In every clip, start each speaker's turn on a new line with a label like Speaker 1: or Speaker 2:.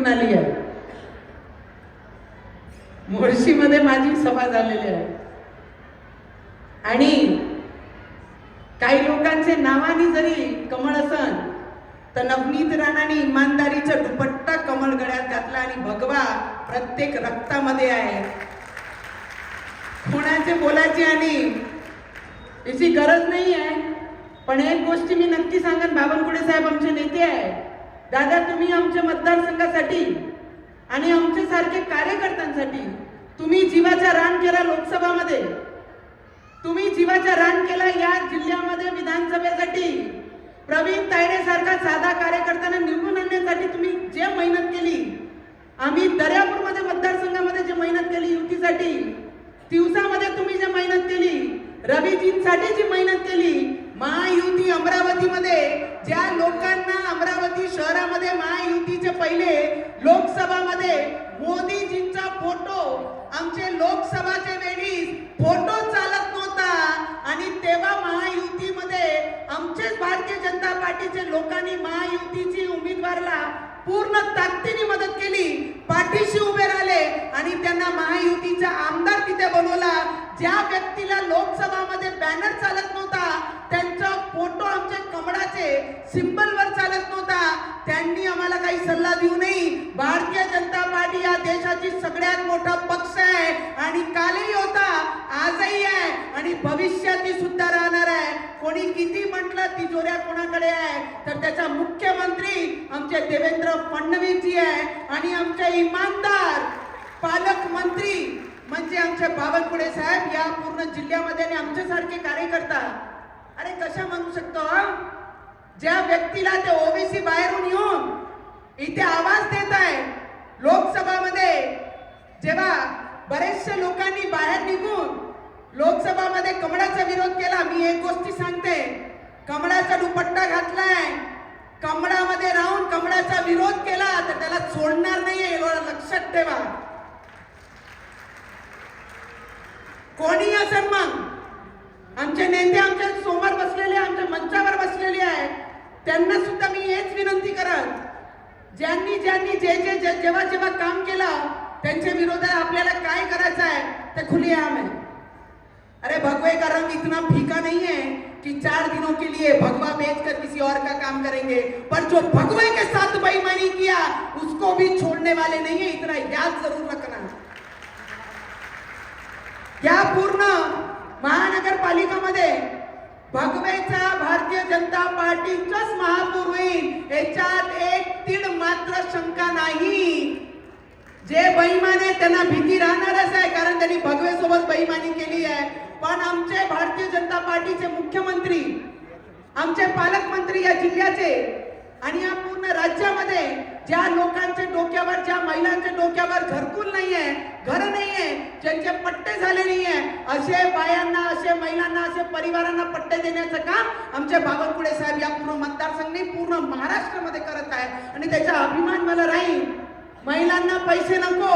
Speaker 1: निवडून आली आहे. मुळशीमध्ये माझी सभा झालेली आहे आणि काही लोकांचे नावानी जरी कमळ असन तर नवनीत राणाने इमानदारीचा दुपट्टा कमळ गळ्यात घातला आणि भगवा प्रत्येक रक्तामध्ये आहे. कोणाचे बोलायची आणि याची गरज नाही आहे. पण एक गोष्टी मी नक्की सांगेन, बावनकुळे साहेब आमचे नेते आहे. दादा, तुम्ही आमच्या मतदारसंघासाठी आणि आमच्या सारखे कार्यकर्त्यांसाठी तुम्ही जीवाचा रान केला. लोकसभामध्ये तुम्ही जीवाचा रान केला. या जिल्ह्यामध्ये विधानसभेसाठी प्रवीण तायडे सारखा साधा कार्यकर्त्यांना निवडून आणण्यासाठी तुम्ही जे मेहनत केली, आम्ही दर्यापूरमध्ये मतदारसंघामध्ये जे मेहनत केली युतीसाठी, दिवसामध्ये तुम्ही जे मेहनत केली, रवीजींसाठी जी मेहनत केली, महायुती अमरावतीमध्ये ज्या लोकांना अमरावती शहरामध्ये महायुतीचे पहिले लोकसभामध्ये मोदीजींचा फोटो, आमचे लोकसभाचे वेळी फोटो चालत नव्हता आणि तेव्हा महायुतीमध्ये आमचेच भारतीय जनता पार्टीचे लोकांनी महायुतीची उमेदवाराला पूर्ण ताकदीने मदत केली, पाठीशी उभे राहिले आणि त्यांना महायुतीचा आमदार तिथे बनवला. ज्या व्यक्तीला लोकसभामध्ये बॅनर चालत नव्हता, त्यांचा फोटो आमच्या कमळाचे सिंबलवर चालत नव्हता, त्यांनी आम्हाला काही सल्ला देऊ नये. भारतीय जनता पार्टी या देशाची सगळ्यात मोठा पक्ष आहे आणि कालही होता, आजही आहे आणि भविष्यातही सुद्धा राहणार आहे. कोणी किती म्हटलं तिजोऱ्या कोणाकडे आहे तर त्याचा मुख्यमंत्री आमचे देवेंद्र फडणवीसजी आहे आणि आमचे इमानदार पालकमंत्री म्हणजे आमचे बावनकुळे साहेब या पूर्ण जिल्ह्यामध्ये आणि आमच्यासारखे कार्यकर्ता. अरे कशा म्हणू शकतो, ज्या व्यक्तीला ते ओबीसी बाहेरून येऊन इथे आवाज देत आहे लोकसभामध्ये, जेव्हा बरेचशे लोकांनी बाहेर निघून लोकसभामध्ये कमळाचा विरोध केला. मी एक गोष्टी सांगते, कमळाचा दुपट्टा घातलाय, कमळामध्ये राहून कमळाचा विरोध केला तर त्याला सोडणार नाहीये, लक्षात ठेवा. कोणी असेल मग आमचे नेते आमच्या समोर बसलेले, आमच्या मंचावर बसलेले आहे, त्यांना सुद्धा मी हेच विनंती करत, ज्यांनी ज्यांनी जे जे जेव्हा जेव्हा काम केलं त्यांच्या विरोधात आपल्याला काय करायचं आहे ते खुलेआम है. अरे भगवे का रंग इतना फीका नहीं है कि 4 दिनों के लिए भगवा बेचकर किसी और का काम करेंगे, पर जो भगवे के साथ बेईमानी किया उसको भी छोड़ने वाले नहीं है, इतना याद जरूर रखना. या पूर्ण महानगरपालिकामध्ये भगवेचा भारतीय जनता पार्टीचाच महापौर होईल याच्यात एक तीड मात्र शंका नाही. जे बेईमान आहे त्यांना भीती राहणारच आहे, कारण त्यांनी भगवे सोबत बेईमानी केली आहे. पण आमचे भारतीय जनता पार्टीचे मुख्यमंत्री, आमचे पालकमंत्री या जिल्ह्याचे आणि या पूर्ण राज्यामध्ये ज्या लोकांच्या डोक्यावर, ज्या महिलांच्या डोक्यावर घरकुल नाहीये, घर नाहीये, ज्यांचे पट्टे झाले नाहीये, असे बायांना, असे महिलांना, असे परिवारांना पट्टे देण्याचं काम आमचे बावनकुळे साहेब या पूर्ण मतदारसंघाने पूर्ण महाराष्ट्रामध्ये करत आहे आणि त्याचा अभिमान मला राहील. महिलांना पैसे नको,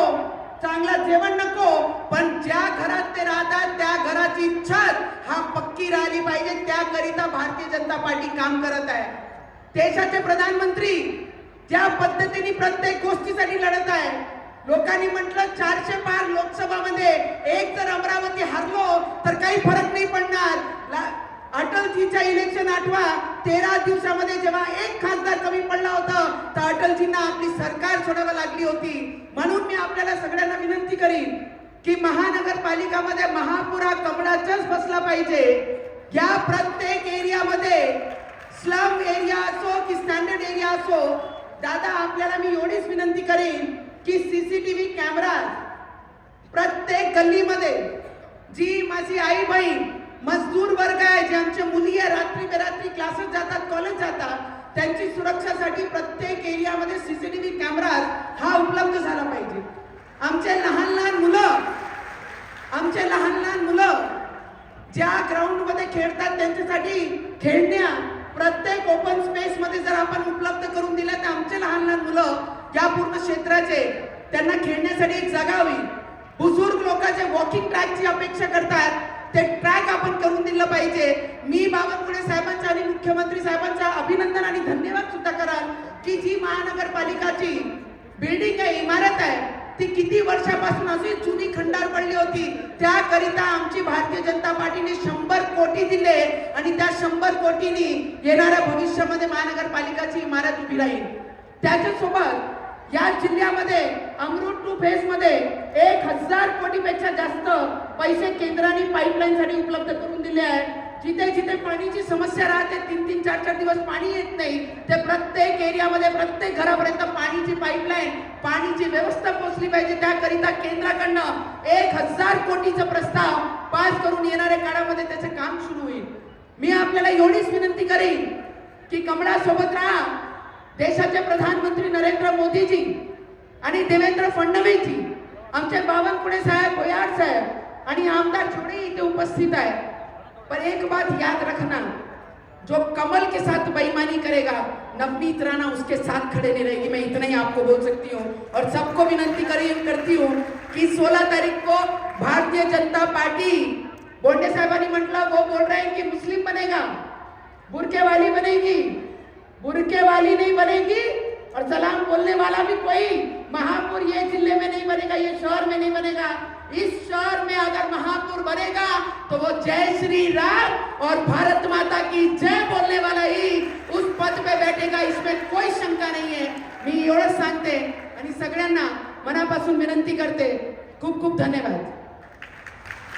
Speaker 1: चांगला जेवण नको, पण ज्या घरात ते राहतात त्या घराची छत हा पक्की राहिली पाहिजे, त्याकरिता भारतीय जनता पार्टी काम करत आहे. देशाचे प्रधानमंत्री ज्या पद्धतीने प्रत्येक गोष्टीसाठी लढत आहे, लोकांनी म्हटलं 400 पार लोकसभामध्ये एक जर अमरावती हरलो तर काही फरक नाही पडणार. अटलजीच्या इलेक्शन आठवा, 13 दिवसामध्ये जेव्हा एक खासदार कमी पडला होता तर अटलजींना आपली सरकार सोडावी लागली होती. म्हणून मी आपल्याला सगळ्यांना विनंती करीन की महानगरपालिकामध्ये महापौर हा कमळाचाच बसला पाहिजे. या प्रत्येक एरियामध्ये स्लम एरिया असो की स्टँडर्ड एरिया असो, दादा आपल्याला मी एवढीच विनंती करेन की सीसीटीव्ही कॅमेरा प्रत्येक गल्लीमध्ये, जी माझी आई बहीण मजदूर वर्ग आहे, जे आमचे मुली आहे, रात्री बेरात्री क्लासेस जातात, कॉलेज जातात, त्यांची सुरक्षासाठी प्रत्येक एरियामध्ये सीसीटीव्ही कॅमेरा हा उपलब्ध झाला पाहिजे. आमचे लहान लहान मुलं ज्या ग्राउंड मध्ये खेळतात त्यांच्यासाठी खेळण्या प्रत्येक ओपन स्पेस मध्ये जर आपण उपलब्ध करून दिल्या तर आमचे लहान मुलं या पूर्ण क्षेत्राचे त्यांना खेळण्यासाठी एक जागा होईल. बुजुर्ग लोकांचे वॉकिंग ट्रॅकची अपेक्षा करतात, ते ट्रॅक आपण करून दिलं पाहिजे. मी बावनकुळे साहेबांचा आणि मुख्यमंत्री साहेबांचा अभिनंदन आणि धन्यवाद सुद्धा कराल की जी महानगरपालिकाची बिल्डिंग ती किती वर्षापासून अशी जुनी खंडार पडली होती, त्याकरिता आमची भारतीय जनता पार्टीने 100 कोटी दिले आणि त्या 100 कोटीनी येणाऱ्या भविष्यामध्ये महानगरपालिकाची इमारत उभी राहील. त्याच्यासोबत या जिल्ह्यामध्ये अमृत 2 फेज मध्ये 1000 कोटीपेक्षा जास्त पैसे केंद्राने पाईपलाईन साठी उपलब्ध करून दिले आहे. जिथे जिथे पाण्याची समस्या राहते, 3-3, 4-4 दिवस पाणी येत नाही, ते प्रत्येक एरियामध्ये प्रत्येक घरापर्यंत पाणीची पाईपलाईन, पाणीची व्यवस्था पोहोचली पाहिजे. त्याकरिता केंद्राकडनं 1000 कोटीचा प्रस्ताव पास करून येणाऱ्या काळामध्ये त्याचे काम सुरू होईल. मी आपल्याला एवढीच विनंती करेन की कमळासोबत राहा. देशाचे प्रधानमंत्री नरेंद्र मोदीजी आणि देवेंद्र फडणवीसजी, आमचे बावनकुळे साहेब, भोयार साहेब आणि आमदार छोड़े इथे उपस्थित आहे. पर एक बात याद रखना, जो कमल के साथ बेईमानी करेगा, नवनीत राणा उसके साथ खड़े नहीं रहेगी. मैं इतना ही आपको बोल सकती हूँ और सबको विनंती करती हूँ कि 16 तारीख को भारतीय जनता पार्टी, बोंडे साहबानी म्हटलं, वो बोल रहे हैं कि मुस्लिम बनेगा, बुरके वाली बनेगी, बुरके वाली नहीं बनेगी और सलाम बोलने वाला भी कोई महापुर ये जिले में नहीं बनेगा, ये शहर में नहीं बनेगा. इस शहर में अगर महापुर बनेगा तो वो जय श्री राम और भारत माता की जय बोलने वाला ही उस पद पे बैठेगा, इसमें कोई शंका नहीं है. मी एवढंच सांगते आणि सगळ्यांना मनापासून विनंती करते. खूप खूप धन्यवाद.